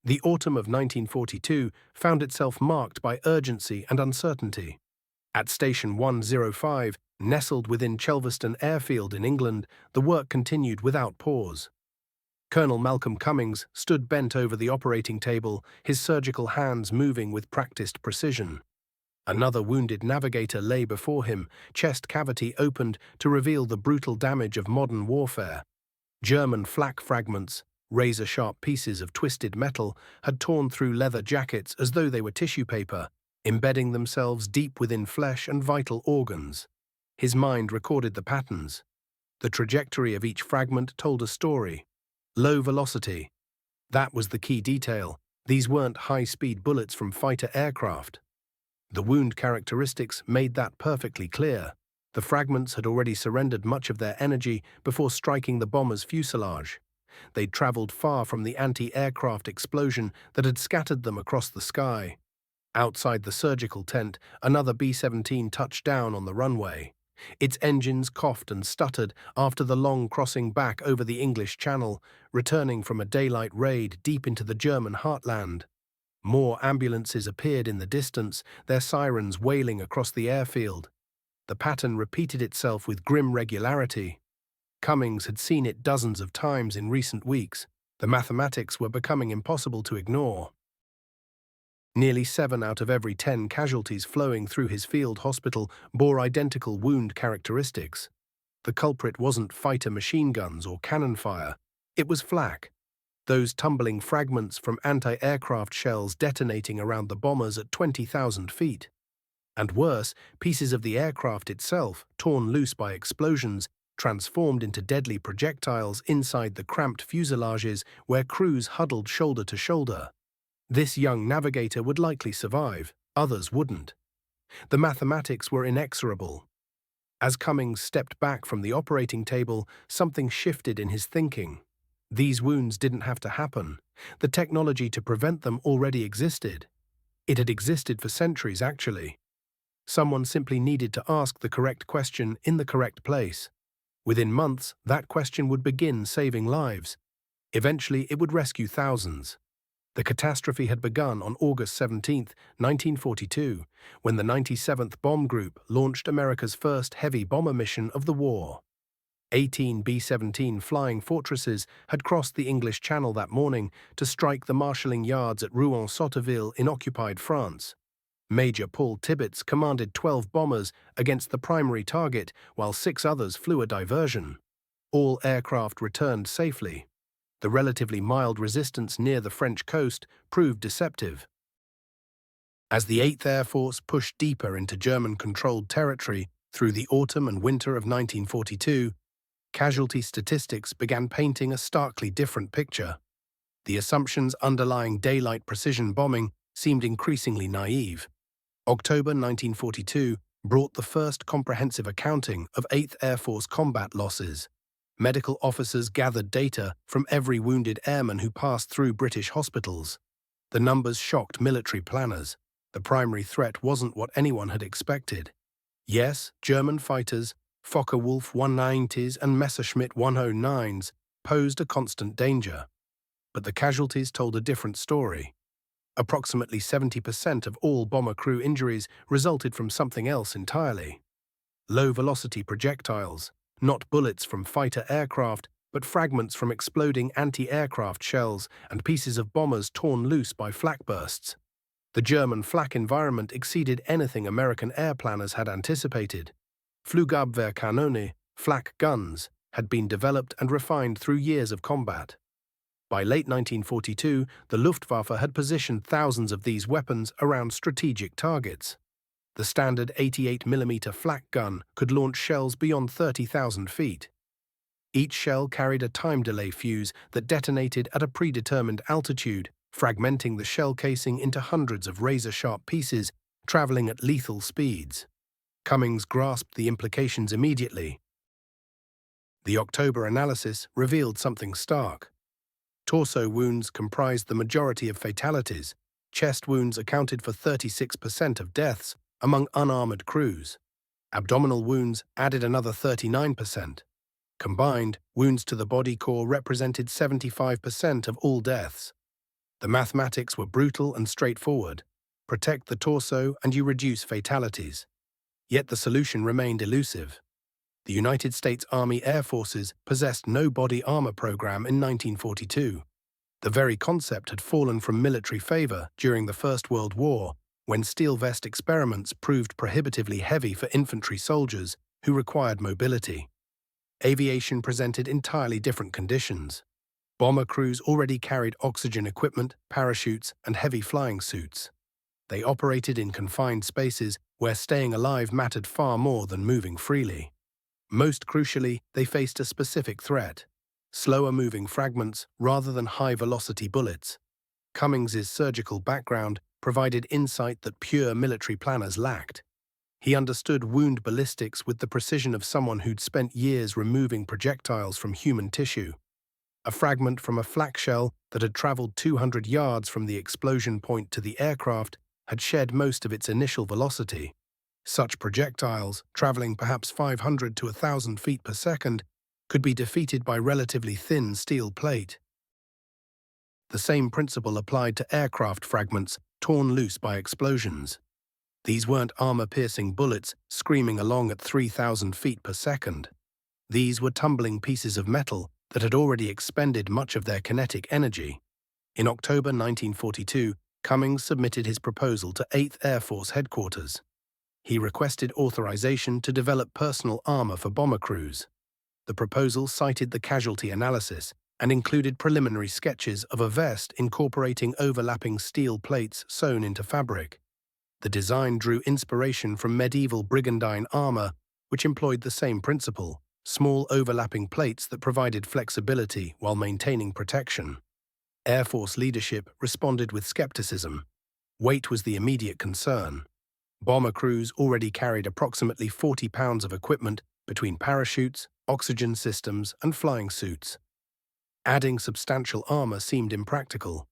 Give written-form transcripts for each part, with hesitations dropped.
The autumn of 1942 found itself marked by urgency and uncertainty. At Station 105, nestled within Chelveston Airfield in England, the work continued without pause. Colonel Malcolm Cummings stood bent over the operating table, his surgical hands moving with practiced precision. Another wounded navigator lay before him, chest cavity opened to reveal the brutal damage of modern warfare. German flak fragments, razor-sharp pieces of twisted metal, had torn through leather jackets as though they were tissue paper, embedding themselves deep within flesh and vital organs. His mind recorded the patterns. The trajectory of each fragment told a story. Low velocity. That was the key detail. These weren't high-speed bullets from fighter aircraft. The wound characteristics made that perfectly clear. The fragments had already surrendered much of their energy before striking the bomber's fuselage. They'd traveled far from the anti-aircraft explosion that had scattered them across the sky. Outside the surgical tent, another B-17 touched down on the runway. Its engines coughed and stuttered after the long crossing back over the English Channel, returning from a daylight raid deep into the German heartland. More ambulances appeared in the distance, their sirens wailing across the airfield. The pattern repeated itself with grim regularity. Cummings had seen it dozens of times in recent weeks. The mathematics were becoming impossible to ignore. Nearly 7 out of every 10 casualties flowing through his field hospital bore identical wound characteristics. The culprit wasn't fighter machine guns or cannon fire. It was flak. Those tumbling fragments from anti-aircraft shells detonating around the bombers at 20,000 feet. And worse, pieces of the aircraft itself, torn loose by explosions, transformed into deadly projectiles inside the cramped fuselages where crews huddled shoulder to shoulder. This young navigator would likely survive, others wouldn't. The mathematics were inexorable. As Cummings stepped back from the operating table, something shifted in his thinking. These wounds didn't have to happen. The technology to prevent them already existed. It had existed for centuries, actually. Someone simply needed to ask the correct question in the correct place. Within months, that question would begin saving lives. Eventually, it would rescue thousands. The catastrophe had begun on August 17, 1942, when the 97th Bomb Group launched America's first heavy bomber mission of the war. 18 B-17 Flying Fortresses had crossed the English Channel that morning to strike the marshalling yards at Rouen-Sotteville in occupied France. Major Paul Tibbets commanded 12 bombers against the primary target, while 6 others flew a diversion. All aircraft returned safely. The relatively mild resistance near the French coast proved deceptive. As the 8th Air Force pushed deeper into German-controlled territory through the autumn and winter of 1942, casualty statistics began painting a starkly different picture. The assumptions underlying daylight precision bombing seemed increasingly naive. October 1942 brought the first comprehensive accounting of 8th Air Force combat losses. Medical officers gathered data from every wounded airman who passed through British hospitals. The numbers shocked military planners. The primary threat wasn't what anyone had expected. Yes, German fighters, Focke-Wulf 190s and Messerschmitt 109s, posed a constant danger. But the casualties told a different story. Approximately 70% of all bomber crew injuries resulted from something else entirely. Low-velocity projectiles. Not bullets from fighter aircraft, but fragments from exploding anti-aircraft shells and pieces of bombers torn loose by flak bursts. The German flak environment exceeded anything American air planners had anticipated. Flugabwehrkanone, flak guns, had been developed and refined through years of combat. By late 1942, the Luftwaffe had positioned thousands of these weapons around strategic targets. The standard 88mm flak gun could launch shells beyond 30,000 feet. Each shell carried a time delay fuse that detonated at a predetermined altitude, fragmenting the shell casing into hundreds of razor-sharp pieces, traveling at lethal speeds. Cummings grasped the implications immediately. The October analysis revealed something stark. Torso wounds comprised the majority of fatalities. Chest wounds accounted for 36% of deaths among unarmored crews. Abdominal wounds added another 39%. Combined, wounds to the body core represented 75% of all deaths. The mathematics were brutal and straightforward. Protect the torso and you reduce fatalities. Yet the solution remained elusive. The United States Army Air Forces possessed no body armor program in 1942. The very concept had fallen from military favor during the First World War, when steel vest experiments proved prohibitively heavy for infantry soldiers who required mobility. Aviation presented entirely different conditions. Bomber crews already carried oxygen equipment, parachutes, and heavy flying suits. They operated in confined spaces where staying alive mattered far more than moving freely. Most crucially, they faced a specific threat: slower-moving fragments rather than high-velocity bullets. Cummings's surgical background provided insight that pure military planners lacked. He understood wound ballistics with the precision of someone who'd spent years removing projectiles from human tissue. A fragment from a flak shell that had traveled 200 yards from the explosion point to the aircraft had shed most of its initial velocity. Such projectiles, traveling perhaps 500 to 1,000 feet per second, could be defeated by relatively thin steel plate. The same principle applied to aircraft fragments torn loose by explosions. These weren't armor-piercing bullets screaming along at 3,000 feet per second. These were tumbling pieces of metal that had already expended much of their kinetic energy. In October 1942, Cummings submitted his proposal to 8th Air Force Headquarters. He requested authorization to develop personal armor for bomber crews. The proposal cited the casualty analysis and included preliminary sketches of a vest incorporating overlapping steel plates sewn into fabric. The design drew inspiration from medieval brigandine armor, which employed the same principle: small overlapping plates that provided flexibility while maintaining protection. Air Force leadership responded with skepticism. Weight was the immediate concern. Bomber crews already carried approximately 40 pounds of equipment between parachutes, oxygen systems, and flying suits. Adding substantial armor seemed impractical.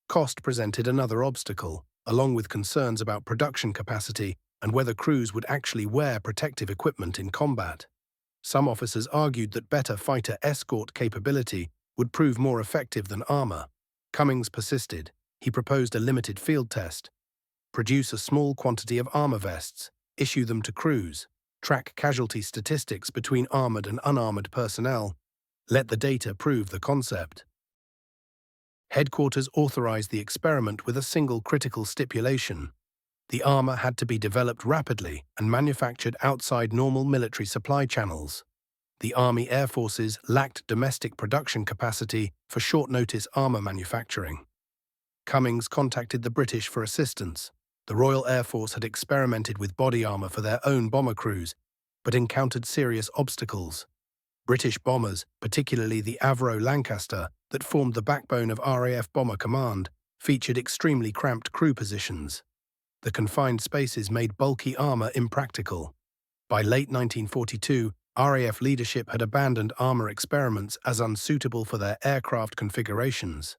Cost presented another obstacle, along with concerns about production capacity and whether crews would actually wear protective equipment in combat. Some officers argued that better fighter escort capability would prove more effective than armor. Cummings persisted. He proposed a limited field test: produce a small quantity of armor vests, issue them to crews, track casualty statistics between armored and unarmored personnel, let the data prove the concept. Headquarters authorized the experiment with a single critical stipulation: the armor had to be developed rapidly and manufactured outside normal military supply channels. The Army Air Forces lacked domestic production capacity for short-notice armor manufacturing. Cummings contacted the British for assistance. The Royal Air Force had experimented with body armor for their own bomber crews, but encountered serious obstacles. British bombers, particularly the Avro Lancaster, that formed the backbone of RAF Bomber Command, featured extremely cramped crew positions. The confined spaces made bulky armor impractical. By late 1942, RAF leadership had abandoned armor experiments as unsuitable for their aircraft configurations.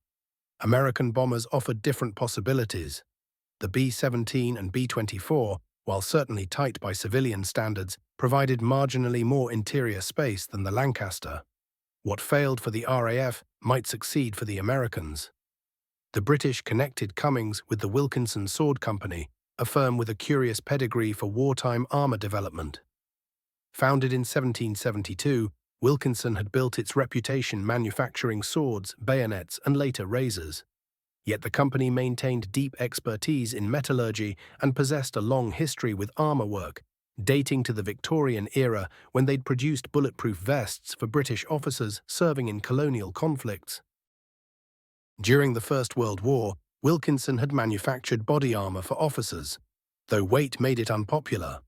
American bombers offered different possibilities. The B-17 and B-24, while certainly tight by civilian standards, provided marginally more interior space than the Lancaster. What failed for the RAF might succeed for the Americans. The British connected Cummings with the Wilkinson Sword Company, a firm with a curious pedigree for wartime armor development. Founded in 1772, Wilkinson had built its reputation manufacturing swords, bayonets, and later razors. Yet the company maintained deep expertise in metallurgy and possessed a long history with armor work, dating to the Victorian era when they'd produced bulletproof vests for British officers serving in colonial conflicts. During the First World War, Wilkinson had manufactured body armor for officers, though weight made it unpopular.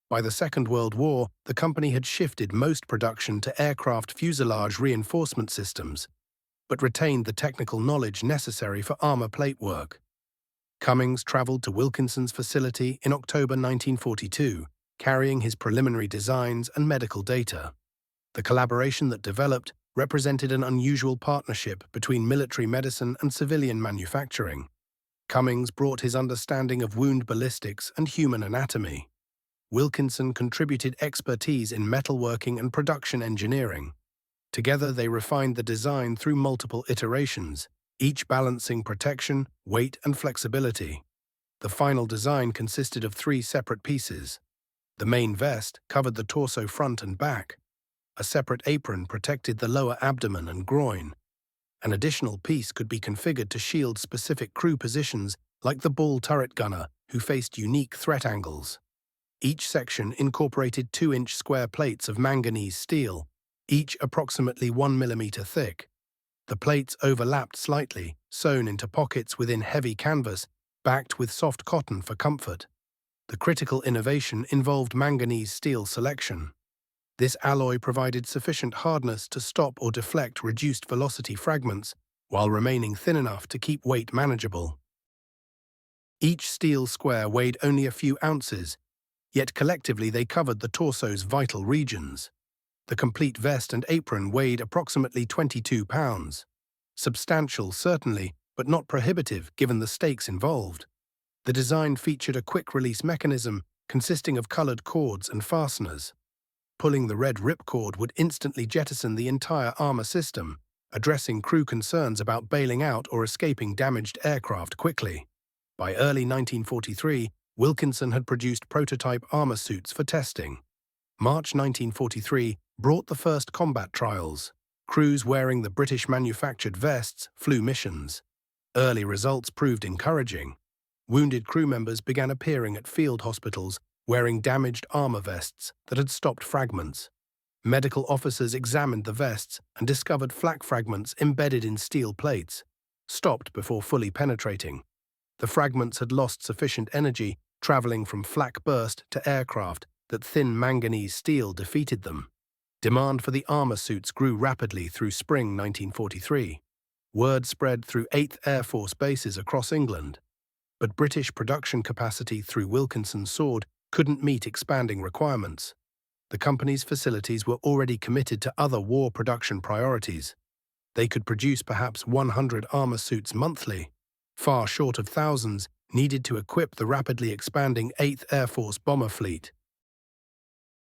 By the Second World War, the company had shifted most production to aircraft fuselage reinforcement systems, but retained the technical knowledge necessary for armor plate work. Cummings traveled to Wilkinson's facility in October 1942, carrying his preliminary designs and medical data. The collaboration that developed represented an unusual partnership between military medicine and civilian manufacturing. Cummings brought his understanding of wound ballistics and human anatomy. Wilkinson contributed expertise in metalworking and production engineering. Together they refined the design through multiple iterations, each balancing protection, weight, and flexibility. The final design consisted of 3 separate pieces. The main vest covered the torso front and back. A separate apron protected the lower abdomen and groin. An additional piece could be configured to shield specific crew positions, like the bull turret gunner, who faced unique threat angles. Each section incorporated 2-inch square plates of manganese steel, each approximately 1 millimeter thick. The plates overlapped slightly, sewn into pockets within heavy canvas, backed with soft cotton for comfort. The critical innovation involved manganese steel selection. This alloy provided sufficient hardness to stop or deflect reduced velocity fragments, while remaining thin enough to keep weight manageable. Each steel square weighed only a few ounces, yet collectively they covered the torso's vital regions. The complete vest and apron weighed approximately 22 pounds. Substantial, certainly, but not prohibitive given the stakes involved. The design featured a quick-release mechanism consisting of colored cords and fasteners. Pulling the red ripcord would instantly jettison the entire armor system, addressing crew concerns about bailing out or escaping damaged aircraft quickly. By early 1943, Wilkinson had produced prototype armor suits for testing. March 1943 brought the first combat trials. Crews wearing the British-manufactured vests flew missions. Early results proved encouraging. Wounded crew members began appearing at field hospitals wearing damaged armor vests that had stopped fragments. Medical officers examined the vests and discovered flak fragments embedded in steel plates, stopped before fully penetrating. The fragments had lost sufficient energy, traveling from flak burst to aircraft that thin manganese steel defeated them. Demand for the armor suits grew rapidly through spring 1943. Word spread through 8th Air Force bases across England. But British production capacity through Wilkinson's Sword couldn't meet expanding requirements. The company's facilities were already committed to other war production priorities. They could produce perhaps 100 armor suits monthly, far short of thousands needed to equip the rapidly expanding 8th Air Force bomber fleet.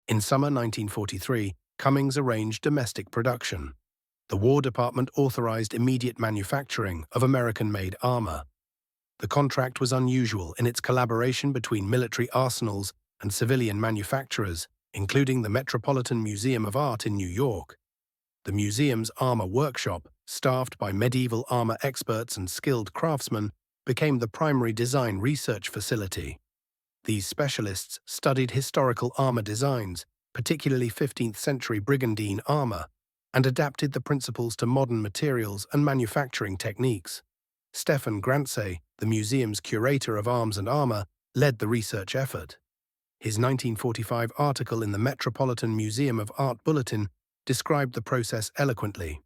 In summer 1943, Cummings arranged domestic production. The War Department authorized immediate manufacturing of American-made armor. The contract was unusual in its collaboration between military arsenals and civilian manufacturers, including the Metropolitan Museum of Art in New York. The museum's armor workshop, staffed by medieval armor experts and skilled craftsmen, became the primary design research facility. These specialists studied historical armor designs, particularly 15th-century brigandine armor, and adapted the principles to modern materials and manufacturing techniques. Stefan Grandsay, the museum's curator of arms and armor, led the research effort. His 1945 article in the Metropolitan Museum of Art Bulletin described the process eloquently.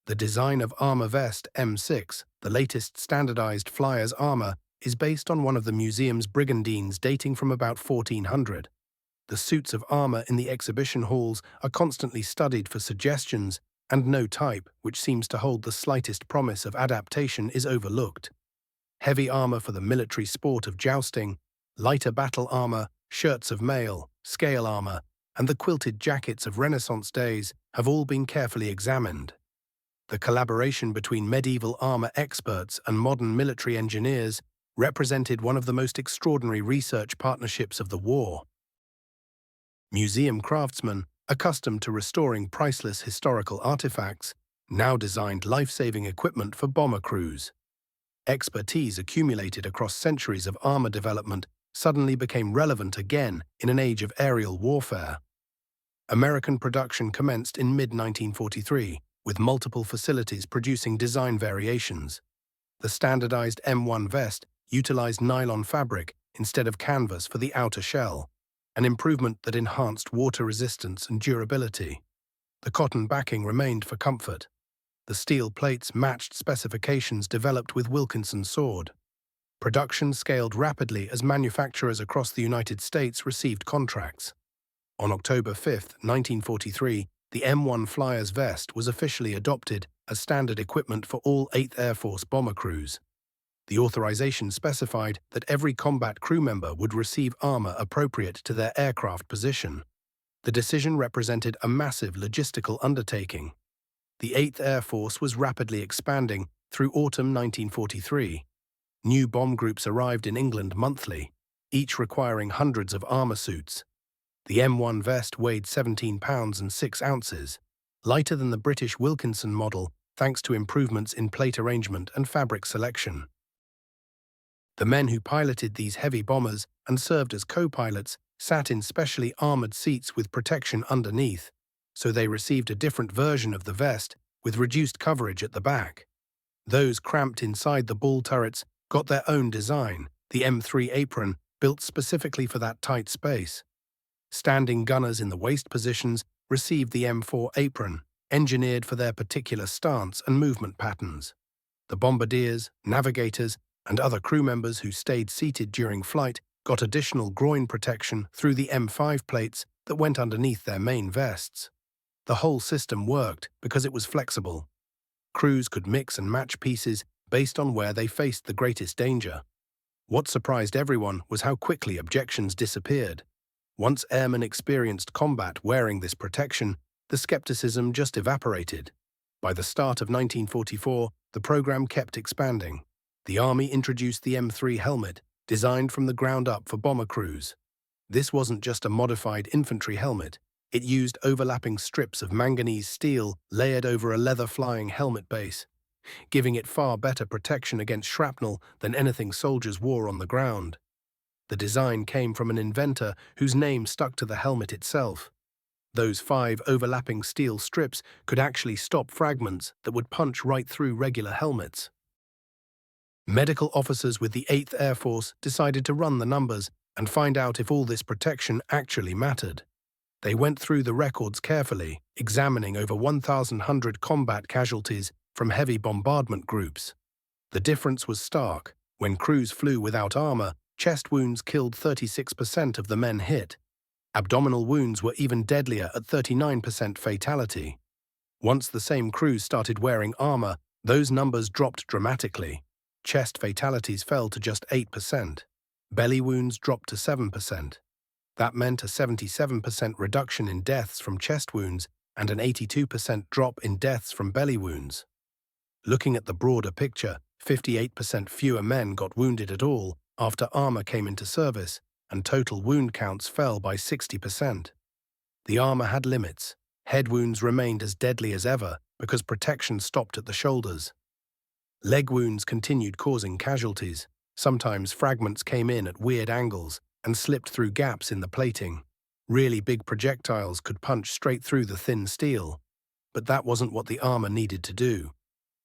The design of Armor Vest M6, the latest standardized flyer's armor, is based on one of the museum's brigandines dating from about 1400. The suits of armor in the exhibition halls are constantly studied for suggestions, and no type, which seems to hold the slightest promise of adaptation, is overlooked. Heavy armor for the military sport of jousting, lighter battle armor, shirts of mail, scale armor, and the quilted jackets of Renaissance days have all been carefully examined. The collaboration between medieval armor experts and modern military engineers represented one of the most extraordinary research partnerships of the war. Museum craftsmen, accustomed to restoring priceless historical artifacts, now designed life-saving equipment for bomber crews. Expertise accumulated across centuries of armor development suddenly became relevant again in an age of aerial warfare. American production commenced in mid-1943, with multiple facilities producing design variations. The standardized M1 vest utilized nylon fabric instead of canvas for the outer shell, an improvement that enhanced water resistance and durability. The cotton backing remained for comfort. The steel plates matched specifications developed with Wilkinson's Sword. Production scaled rapidly as manufacturers across the United States received contracts. On October 5, 1943, the M1 Flyer's vest was officially adopted as standard equipment for all 8th Air Force bomber crews. The authorization specified that every combat crew member would receive armor appropriate to their aircraft position. The decision represented a massive logistical undertaking. The 8th Air Force was rapidly expanding through autumn 1943. New bomb groups arrived in England monthly, each requiring hundreds of armor suits. The M1 vest weighed 17 pounds and 6 ounces, lighter than the British Wilkinson model thanks to improvements in plate arrangement and fabric selection. The men who piloted these heavy bombers and served as co-pilots sat in specially armored seats with protection underneath, so they received a different version of the vest with reduced coverage at the back. Those cramped inside the ball turrets got their own design, the M3 apron, built specifically for that tight space. Standing gunners in the waist positions received the M4 apron, engineered for their particular stance and movement patterns. The bombardiers, navigators, and other crew members who stayed seated during flight got additional groin protection through the M5 plates that went underneath their main vests. The whole system worked because it was flexible. Crews could mix and match pieces based on where they faced the greatest danger. What surprised everyone was how quickly objections disappeared. Once airmen experienced combat wearing this protection, the skepticism just evaporated. By the start of 1944, the program kept expanding. The Army introduced the M3 helmet, designed from the ground up for bomber crews. This wasn't just a modified infantry helmet. It used overlapping strips of manganese steel layered over a leather flying helmet base, giving it far better protection against shrapnel than anything soldiers wore on the ground. The design came from an inventor whose name stuck to the helmet itself. Those 5 overlapping steel strips could actually stop fragments that would punch right through regular helmets. Medical officers with the 8th Air Force decided to run the numbers and find out if all this protection actually mattered. They went through the records carefully, examining over 1,100 combat casualties from heavy bombardment groups. The difference was stark. When crews flew without armor, chest wounds killed 36% of the men hit. Abdominal wounds were even deadlier at 39% fatality. Once the same crews started wearing armor, those numbers dropped dramatically. Chest fatalities fell to just 8%. Belly wounds dropped to 7%. That meant a 77% reduction in deaths from chest wounds and an 82% drop in deaths from belly wounds. Looking at the broader picture, 58% fewer men got wounded at all after armor came into service, and total wound counts fell by 60%. The armor had limits. Head wounds remained as deadly as ever because protection stopped at the shoulders. Leg wounds continued causing casualties. Sometimes fragments came in at weird angles and slipped through gaps in the plating. Really big projectiles could punch straight through the thin steel. But that wasn't what the armor needed to do.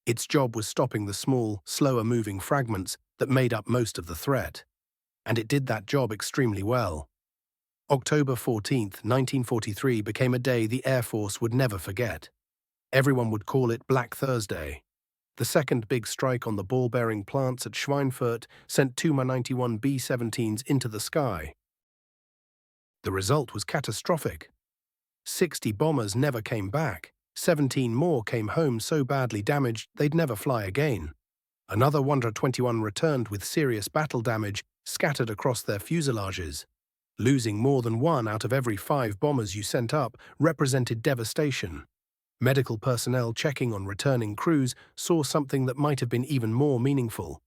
Its job was stopping the small, slower-moving fragments that made up most of the threat. And it did that job extremely well. October 14, 1943 became a day the Air Force would never forget. Everyone would call it Black Thursday. The second big strike on the ball-bearing plants at Schweinfurt sent 2 Mi-91 B-17s into the sky. The result was catastrophic. 60 bombers never came back. 17 more came home so badly damaged they'd never fly again. Another 121 returned with serious battle damage scattered across their fuselages. Losing more than 1 out of every 5 bombers you sent up represented devastation. Medical personnel checking on returning crews saw something that might have been even more meaningful.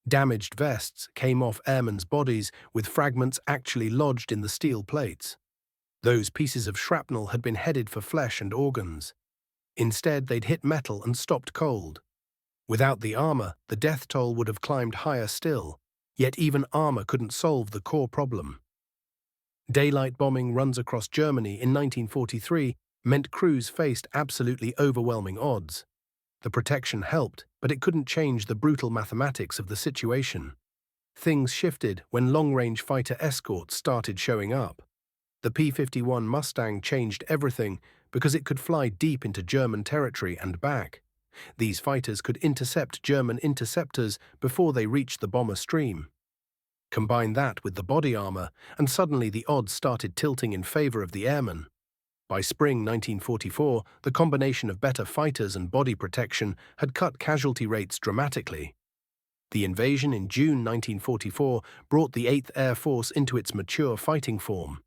Damaged vests came off airmen's bodies with fragments actually lodged in the steel plates. Those pieces of shrapnel had been headed for flesh and organs. Instead, they'd hit metal and stopped cold. Without the armor, the death toll would have climbed higher still, yet even armor couldn't solve the core problem. Daylight bombing runs across Germany in 1943 meant crews faced absolutely overwhelming odds. The protection helped, but it couldn't change the brutal mathematics of the situation. Things shifted when long-range fighter escorts started showing up. The P-51 Mustang changed everything because it could fly deep into German territory and back. These fighters could intercept German interceptors before they reached the bomber stream. Combine that with the body armor, and suddenly the odds started tilting in favor of the airmen. By spring 1944, the combination of better fighters and body protection had cut casualty rates dramatically. The invasion in June 1944 brought the 8th Air Force into its mature fighting form.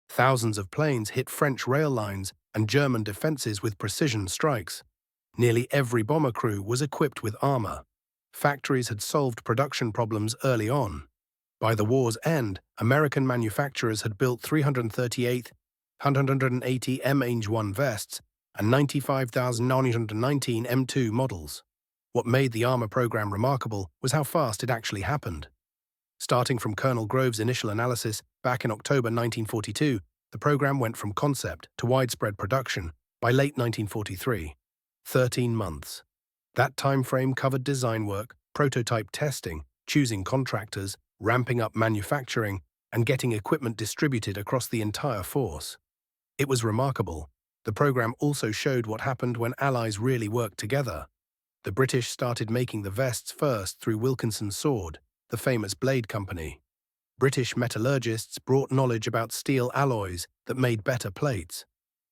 Thousands of planes hit French rail lines and German defenses with precision strikes. Nearly every bomber crew was equipped with armor. Factories had solved production problems early on. By the war's end, American manufacturers had built 338, 180 M-1 vests and 95,919 M2 models. What made the armor program remarkable was how fast it actually happened. Starting from Colonel Grove's initial analysis back in October 1942, the program went from concept to widespread production by late 1943. 13 months. That time frame covered design work, prototype testing, choosing contractors, ramping up manufacturing, and getting equipment distributed across the entire force. It was remarkable. The program also showed what happened when allies really worked together. The British started making the vests first through Wilkinson Sword, the famous blade company. British metallurgists brought knowledge about steel alloys that made better plates.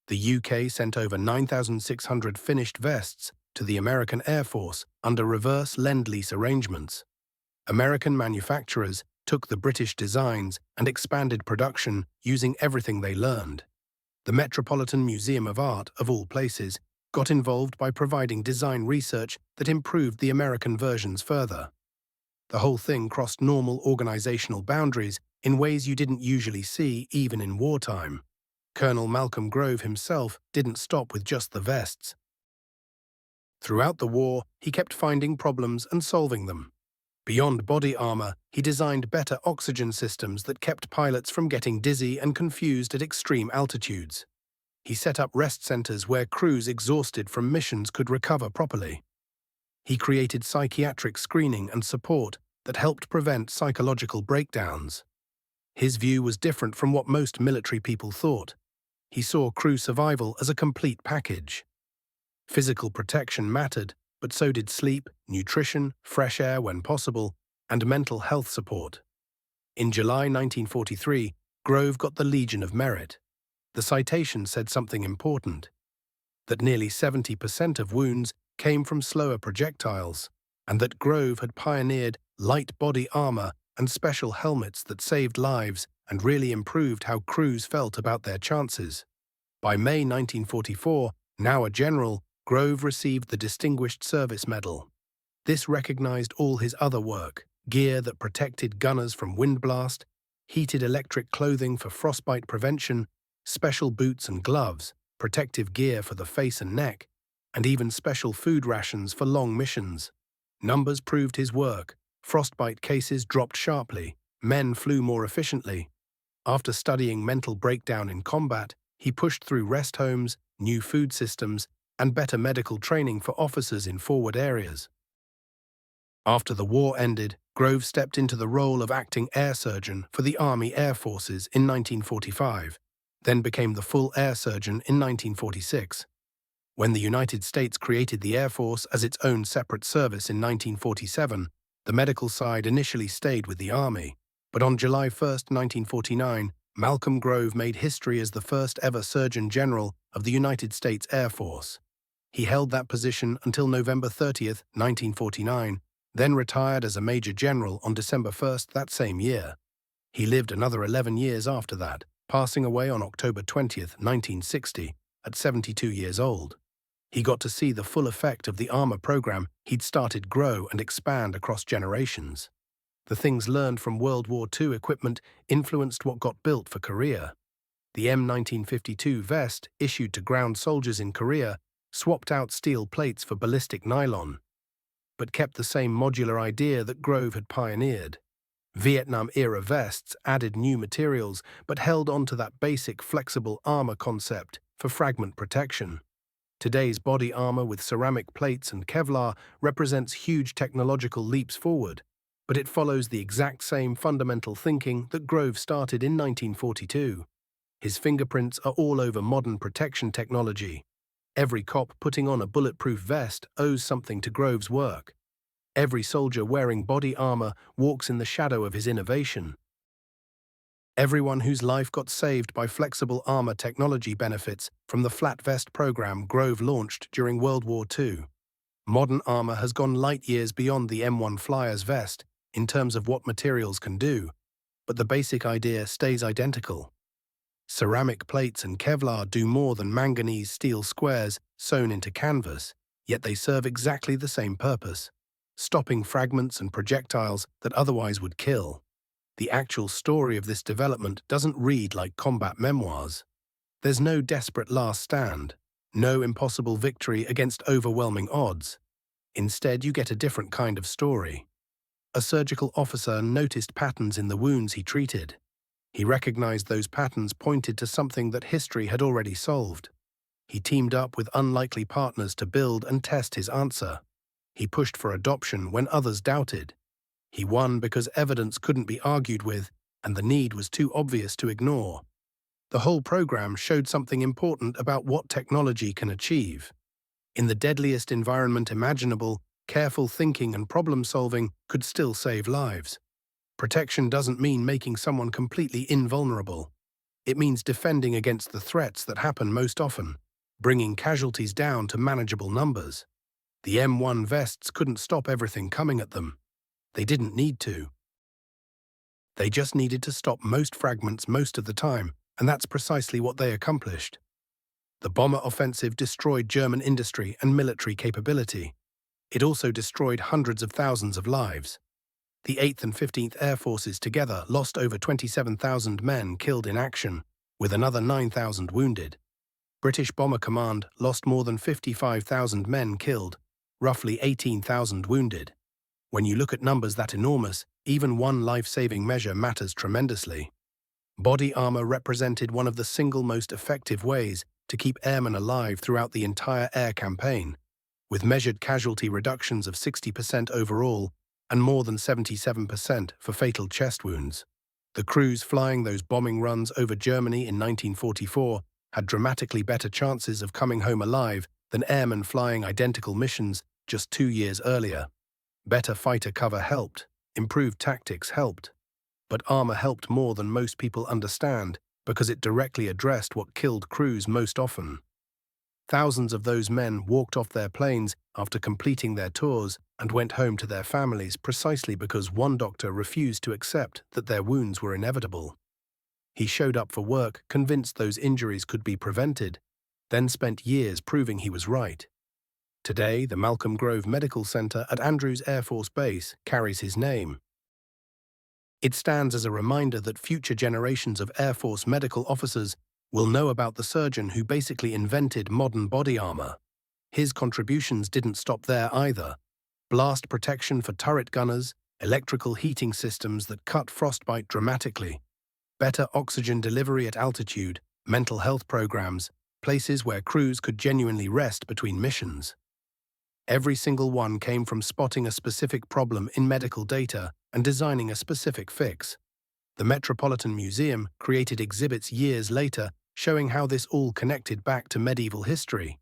The UK sent over 9,600 finished vests to the American Air Force under reverse Lend-Lease arrangements. American manufacturers took the British designs and expanded production using everything they learned. The Metropolitan Museum of Art, of all places, got involved by providing design research that improved the American versions further. The whole thing crossed normal organizational boundaries in ways you didn't usually see even in wartime. Colonel Malcolm Grove himself didn't stop with just the vests. Throughout the war, he kept finding problems and solving them. Beyond body armor, he designed better oxygen systems that kept pilots from getting dizzy and confused at extreme altitudes. He set up rest centers where crews exhausted from missions could recover properly. He created psychiatric screening and support that helped prevent psychological breakdowns. His view was different from what most military people thought. He saw crew survival as a complete package. Physical protection mattered, but so did sleep, nutrition, fresh air when possible, and mental health support. In July 1943, Grove got the Legion of Merit. The citation said something important, that nearly 70% of wounds came from slower projectiles, and that Grove had pioneered light body armor and special helmets that saved lives and really improved how crews felt about their chances. By May 1944, now a general, Grove received the Distinguished Service Medal. This recognized all his other work: gear that protected gunners from windblast, heated electric clothing for frostbite prevention, special boots and gloves, protective gear for the face and neck, and even special food rations for long missions. Numbers proved his work. Frostbite cases dropped sharply. Men flew more efficiently. After studying mental breakdown in combat, he pushed through rest homes, new food systems, and better medical training for officers in forward areas. After the war ended, Grove stepped into the role of acting air surgeon for the Army Air Forces in 1945, then became the full air surgeon in 1946. When the United States created the Air Force as its own separate service in 1947, the medical side initially stayed with the Army. But on July 1, 1949, Malcolm Grove made history as the first ever Surgeon General of the United States Air Force. He held that position until November 30, 1949, then retired as a Major General on December 1 that same year. He lived another 11 years after that, passing away on October 20, 1960, at 72 years old. He got to see the full effect of the armor program he'd started grow and expand across generations. The things learned from World War II equipment influenced what got built for Korea. The M1952 vest, issued to ground soldiers in Korea, swapped out steel plates for ballistic nylon, but kept the same modular idea that Grove had pioneered. Vietnam-era vests added new materials but held on to that basic flexible armor concept for fragment protection. Today's body armor with ceramic plates and Kevlar represents huge technological leaps forward, but it follows the exact same fundamental thinking that Grove started in 1942. His fingerprints are all over modern protection technology. Every cop putting on a bulletproof vest owes something to Grove's work. Every soldier wearing body armor walks in the shadow of his innovation. Everyone whose life got saved by flexible armor technology benefits from the flat vest program Grove launched during World War II. Modern armor has gone light years beyond the M1 Flyer's vest in terms of what materials can do, but the basic idea stays identical. Ceramic plates and Kevlar do more than manganese steel squares sewn into canvas. yet they serve exactly the same purpose, stopping fragments and projectiles that otherwise would kill. The actual story of this development doesn't read like combat memoirs. There's no desperate last stand, no impossible victory against overwhelming odds. Instead, you get a different kind of story. A surgical officer noticed patterns in the wounds he treated. He recognized those patterns pointed to something that history had already solved. He teamed up with unlikely partners to build and test his answer. He pushed for adoption when others doubted. He won because evidence couldn't be argued with, and the need was too obvious to ignore. The whole program showed something important about what technology can achieve. In the deadliest environment imaginable, careful thinking and problem-solving could still save lives. Protection doesn't mean making someone completely invulnerable. It means defending against the threats that happen most often, bringing casualties down to manageable numbers. The M1 vests couldn't stop everything coming at them. They didn't need to. They just needed to stop most fragments most of the time, and that's precisely what they accomplished. The bomber offensive destroyed German industry and military capability. It also destroyed hundreds of thousands of lives. The 8th and 15th Air Forces together lost over 27,000 men killed in action, with another 9,000 wounded. British Bomber Command lost more than 55,000 men killed, roughly 18,000 wounded. When you look at numbers that enormous, even one life-saving measure matters tremendously. Body armor represented one of the single most effective ways to keep airmen alive throughout the entire air campaign, with measured casualty reductions of 60% overall and more than 77% for fatal chest wounds. The crews flying those bombing runs over Germany in 1944 had dramatically better chances of coming home alive than airmen flying identical missions just 2 years earlier. Better fighter cover helped, improved tactics helped, but armor helped more than most people understand because it directly addressed what killed crews most often. Thousands of those men walked off their planes after completing their tours and went home to their families precisely because one doctor refused to accept that their wounds were inevitable. He showed up for work convinced those injuries could be prevented, then spent years proving he was right. Today, the Malcolm Grove Medical Center at Andrews Air Force Base carries his name. It stands as a reminder that future generations of Air Force medical officers will know about the surgeon who basically invented modern body armor. His contributions didn't stop there either. Blast protection for turret gunners, electrical heating systems that cut frostbite dramatically, better oxygen delivery at altitude, mental health programs, places where crews could genuinely rest between missions. Every single one came from spotting a specific problem in medical data and designing a specific fix. The Metropolitan Museum created exhibits years later showing how this all connected back to medieval history.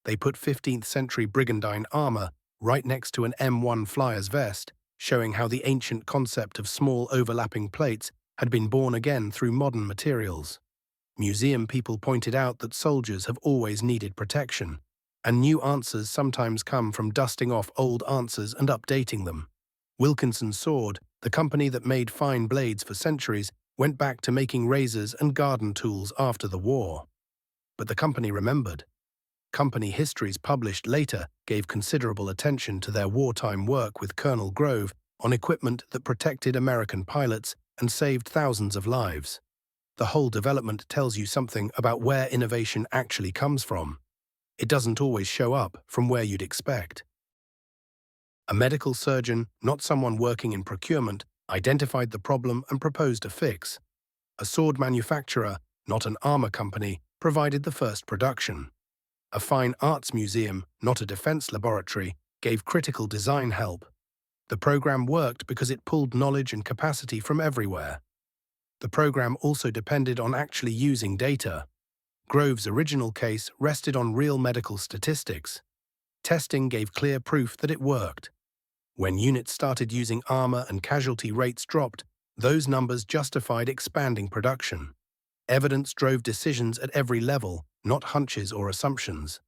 They put 15th century brigandine armor right next to an M1 flyer's vest, showing how the ancient concept of small overlapping plates had been born again through modern materials. Museum people pointed out that soldiers have always needed protection, and new answers sometimes come from dusting off old answers and updating them. Wilkinson Sword, the company that made fine blades for centuries, went back to making razors and garden tools after the war. But the company remembered. Company histories published later gave considerable attention to their wartime work with Colonel Grove on equipment that protected American pilots and saved thousands of lives. The whole development tells you something about where innovation actually comes from. It doesn't always show up from where you'd expect. A medical surgeon, not someone working in procurement, identified the problem and proposed a fix. A sword manufacturer, not an armor company, provided the first production. A fine arts museum, not a defense laboratory, gave critical design help. The program worked because it pulled knowledge and capacity from everywhere. The program also depended on actually using data. Grove's original case rested on real medical statistics. Testing gave clear proof that it worked. When units started using armor and casualty rates dropped, those numbers justified expanding production. Evidence drove decisions at every level, not hunches or assumptions.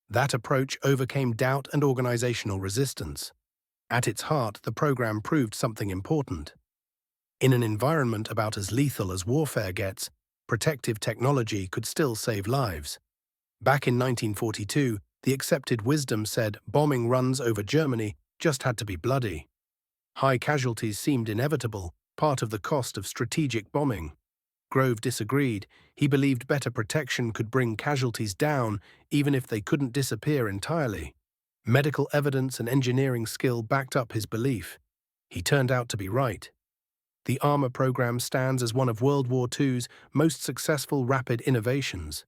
That approach overcame doubt and organizational resistance. At its heart, the program proved something important. In an environment about as lethal as warfare gets, protective technology could still save lives. Back in 1942, The accepted wisdom said bombing runs over Germany just had to be bloody. High casualties seemed inevitable, part of the cost of strategic bombing. Grove disagreed. He believed better protection could bring casualties down, even if they couldn't disappear entirely. Medical evidence and engineering skill backed up his belief. He turned out to be right. The armor program stands as one of World War II's most successful rapid innovations.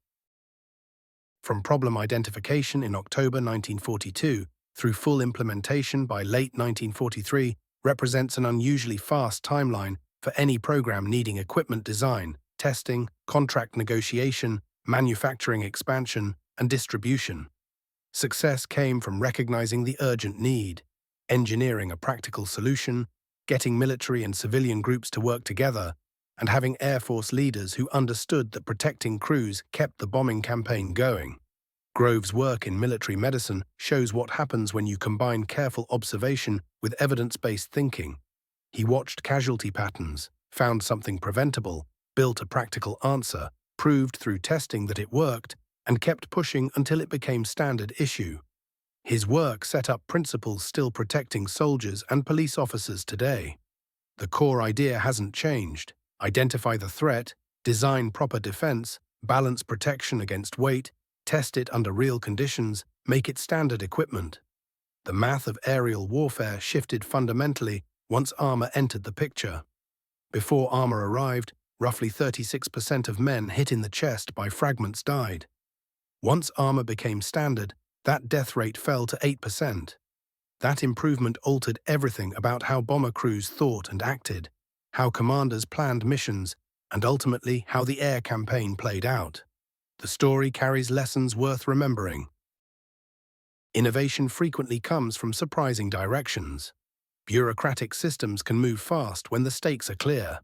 From problem identification in October 1942 through full implementation by late 1943 represents an unusually fast timeline for any program needing equipment design, testing, contract negotiation, manufacturing expansion, and distribution. Success came from recognizing the urgent need, engineering a practical solution, getting military and civilian groups to work together, and having Air Force leaders who understood that protecting crews kept the bombing campaign going. Grove's work in military medicine shows what happens when you combine careful observation with evidence-based thinking. He watched casualty patterns, found something preventable, built a practical answer, proved through testing that it worked, and kept pushing until it became standard issue. His work set up principles still protecting soldiers and police officers today. The core idea hasn't changed. Identify the threat, design proper defense, balance protection against weight, test it under real conditions, make it standard equipment. The math of aerial warfare shifted fundamentally once armor entered the picture. Before armor arrived, roughly 36% of men hit in the chest by fragments died. Once armor became standard, that death rate fell to 8%. That improvement altered everything about how bomber crews thought and acted, how commanders planned missions, and ultimately how the air campaign played out. The story carries lessons worth remembering. Innovation frequently comes from surprising directions. Bureaucratic systems can move fast when the stakes are clear.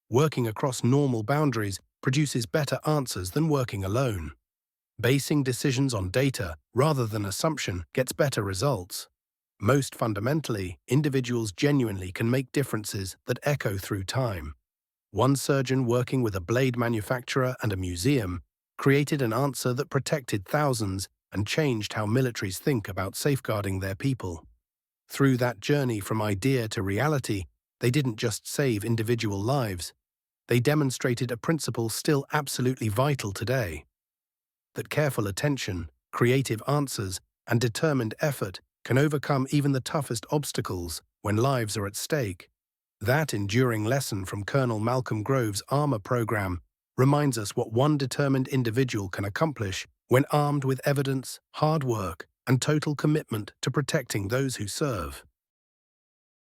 Working across normal boundaries produces better answers than working alone. Basing decisions on data rather than assumption gets better results. Most fundamentally, individuals genuinely can make differences that echo through time. One surgeon working with a blade manufacturer and a museum created an answer that protected thousands and changed how militaries think about safeguarding their people. Through that journey from idea to reality, they didn't just save individual lives. They demonstrated a principle still absolutely vital today: that careful attention, creative answers, and determined effort can overcome even the toughest obstacles when lives are at stake. That enduring lesson from Colonel Malcolm Grove's armor program reminds us what one determined individual can accomplish when armed with evidence, hard work, and total commitment to protecting those who serve.